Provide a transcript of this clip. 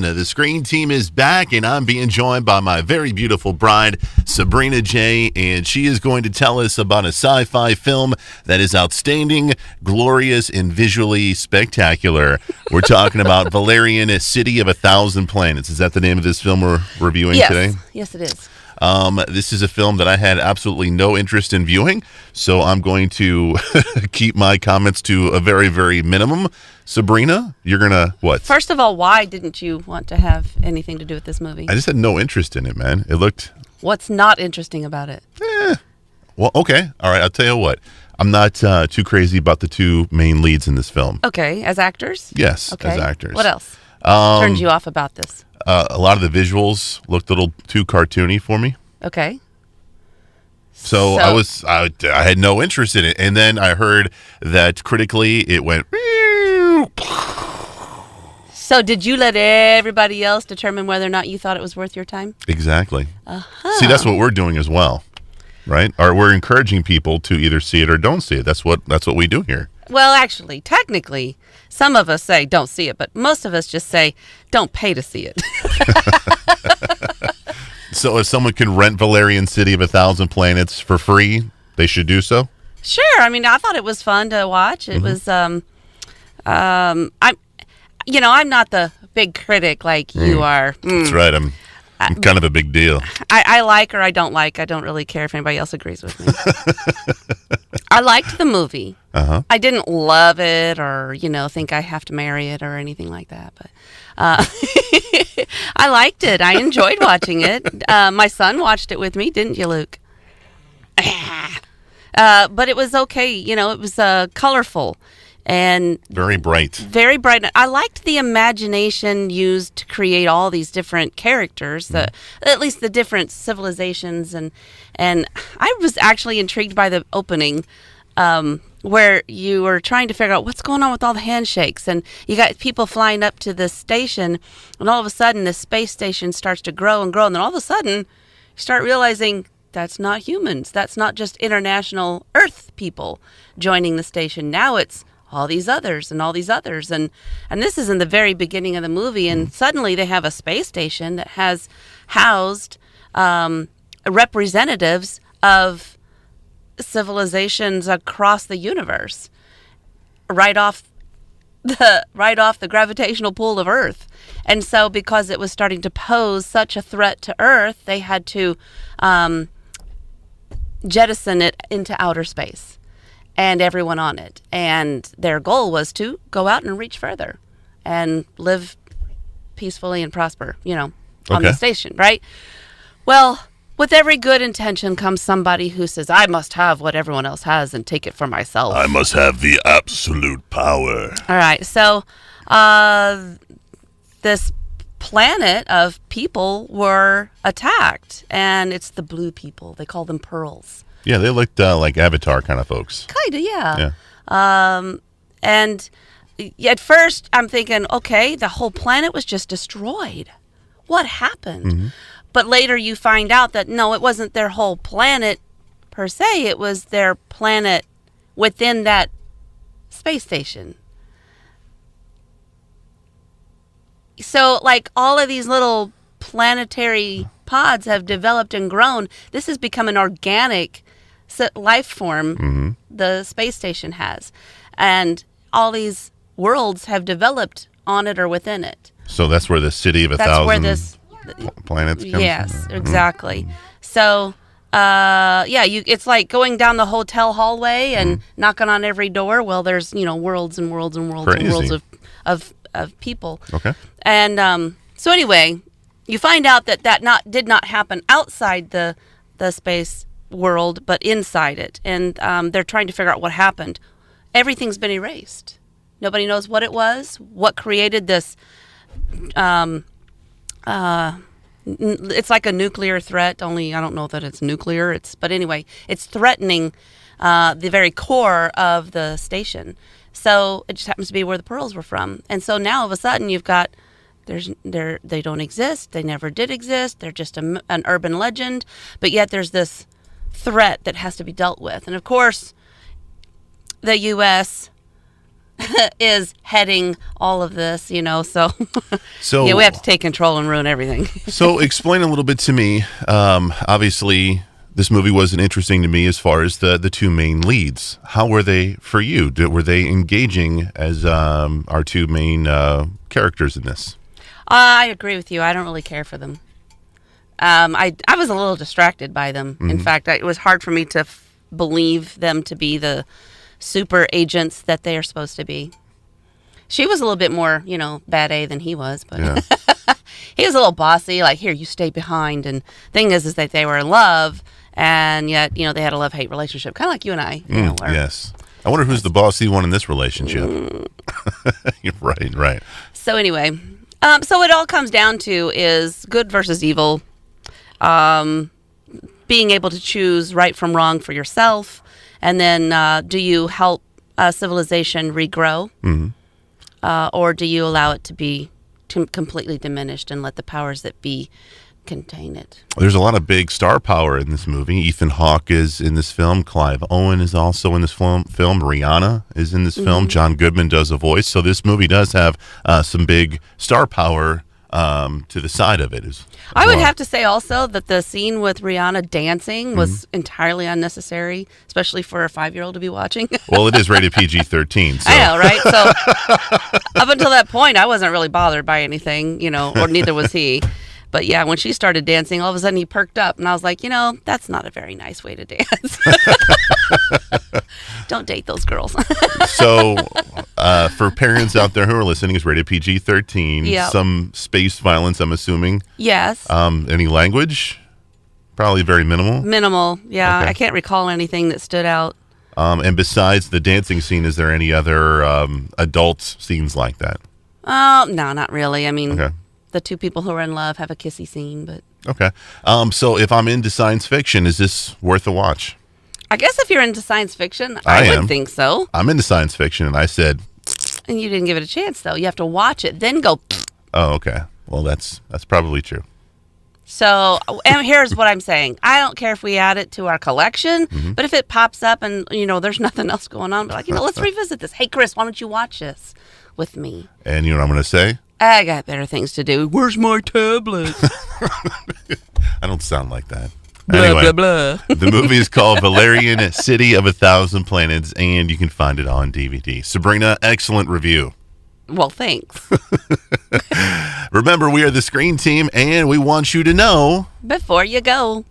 The Screen Team is back, and I'm being joined by my very beautiful bride, Sabrina J., and she is going to tell us about a sci-fi film that is outstanding, glorious, and visually spectacular. We're talking about Valerian, a City of 1,000 Planets. Is that the name of this film we're reviewing today? Yes, it is. This is a film that I had absolutely no interest in viewing, so I'm going to keep my comments to a very, very minimum. Sabrina, you're going to what? First of all, why didn't you want to have anything to do with this movie? I just had no interest in it, man. It looked... What's not interesting about it? Well, okay. All right, I'll tell you what. I'm not too crazy about the two main leads in this film. Okay, as actors? Yes, okay. As actors. What else turned you off about this? A lot of the visuals looked a little too cartoony for me. Okay. So I had no interest in it. And then I heard that critically it went... So did you let everybody else determine whether or not you thought it was worth your time? Exactly. See, that's what we're doing as well, right? Or we're encouraging people to either see it or don't see it. That's what we do here. Well, actually, technically, some of us say don't see it, but most of us just say don't pay to see it. So if someone can rent Valerian City of 1,000 Planets for free, they should do so? Sure. I mean, I thought it was fun to watch. It was, I'm not the big critic like you are. That's right. I'm kind of a big deal. I like or I don't like. I don't really care if anybody else agrees with me. I liked the movie. I didn't love it or, think I have to marry it or anything like that. But I liked it. I enjoyed watching it. My son watched it with me. Didn't you, Luke? But it was okay. It was colorful. And very bright. Very bright. I liked the imagination used to create all these different characters, at least the different civilizations. And I was actually intrigued by the opening where you were trying to figure out what's going on with all the handshakes. And you got people flying up to the station, and all of a sudden the space station starts to grow and grow. And then all of a sudden you start realizing that's not humans. That's not just international Earth people joining the station. Now it's all these others and all these others. And this is in the very beginning of the movie. And suddenly they have a space station that has housed representatives of civilizations across the universe right off the gravitational pull of Earth. And so because it was starting to pose such a threat to Earth, they had to jettison it into outer space and everyone on it. And their goal was to go out and reach further and live peacefully and prosper, on the station, right? Well, with every good intention comes somebody who says, I must have what everyone else has and take it for myself. I must have the absolute power. All right. So this planet of people were attacked, and it's the blue people. They call them pearls. Yeah, they looked like Avatar kind of folks. Kind of, yeah. And at first I'm thinking, okay, the whole planet was just destroyed. What happened? But later you find out that, no, it wasn't their whole planet per se. It was their planet within that space station. So, like, all of these little planetary pods have developed and grown. This has become an organic life form the space station has. And all these worlds have developed on it or within it. So that's where the City of 1,000 Planets comes. Yes, exactly. So, it's like going down the hotel hallway and knocking on every door. Well, there's, worlds and worlds and worlds and worlds of people. Okay. And so anyway, you find out that did not happen outside the space world, but inside it. And they're trying to figure out what happened. Everything's been erased. Nobody knows what it was, what created this. It's like a nuclear threat, only I don't know that it's nuclear. But anyway, it's threatening the very core of the station. So it just happens to be where the pearls were from. And so now all of a sudden you've got, they don't exist. They never did exist. They're just an urban legend. But yet there's this threat that has to be dealt with. And of course, the U.S. is heading all of this, so So yeah, we have to take control and ruin everything. So explain a little bit to me. Obviously, this movie wasn't interesting to me as far as the two main leads. How were they for you? Were they engaging as our two main characters in this? I agree with you. I don't really care for them. I was a little distracted by them. In fact, it was hard for me to believe them to be the super agents that they are supposed to be. She was a little bit more, bad A than he was, but Yeah. he was a little bossy, like, here, you stay behind. And thing is that they were in love, and yet, they had a love-hate relationship, kind of like you and I. Yes. I wonder who's the bossy one in this relationship. Right. So anyway, so it all comes down to is good versus evil, being able to choose right from wrong for yourself, and then do you help civilization regrow, or do you allow it to be completely diminished and let the powers that be contain it? There's a lot of big star power in this movie. Ethan Hawke is in this film. Clive Owen is also in this film. Rihanna is in this film. John Goodman does a voice. So this movie does have some big star power to the side of it. I would have to say also that the scene with Rihanna dancing was entirely unnecessary, especially for a 5-year-old to be watching. Well, it is rated PG-13. So. I know, right? So up until that point, I wasn't really bothered by anything, or neither was he. But yeah, when she started dancing, all of a sudden he perked up, and I was like, that's not a very nice way to dance. Don't date those girls. So, for parents out there who are listening, it's rated PG-13. Yep. Some space violence, I'm assuming. Yes. Any language? Probably very minimal. Minimal, yeah. Okay. I can't recall anything that stood out. And besides the dancing scene, is there any other adult scenes like that? No, not really. I mean, Okay. the two people who are in love have a kissy scene, but Okay. So if I'm into science fiction, is this worth a watch? I guess if you're into science fiction, I I am. would think so. I'm into science fiction, and I said, And you didn't give it a chance, though. You have to watch it, then go. oh, okay. Well, that's probably true. So, and here's what I'm saying. I don't care if we add it to our collection, but if it pops up and, there's nothing else going on, but let's revisit this. Hey, Chris, why don't you watch this with me? And you know what I'm going to say? I got better things to do. Where's my tablet? I don't sound like that. Blah, Anyway, blah, blah. the movie is called Valerian, City of a Thousand Planets, and you can find it on DVD. Sabrina, excellent review. Well, thanks. Remember, we are the Screen Team, and we want you to know... Before you go.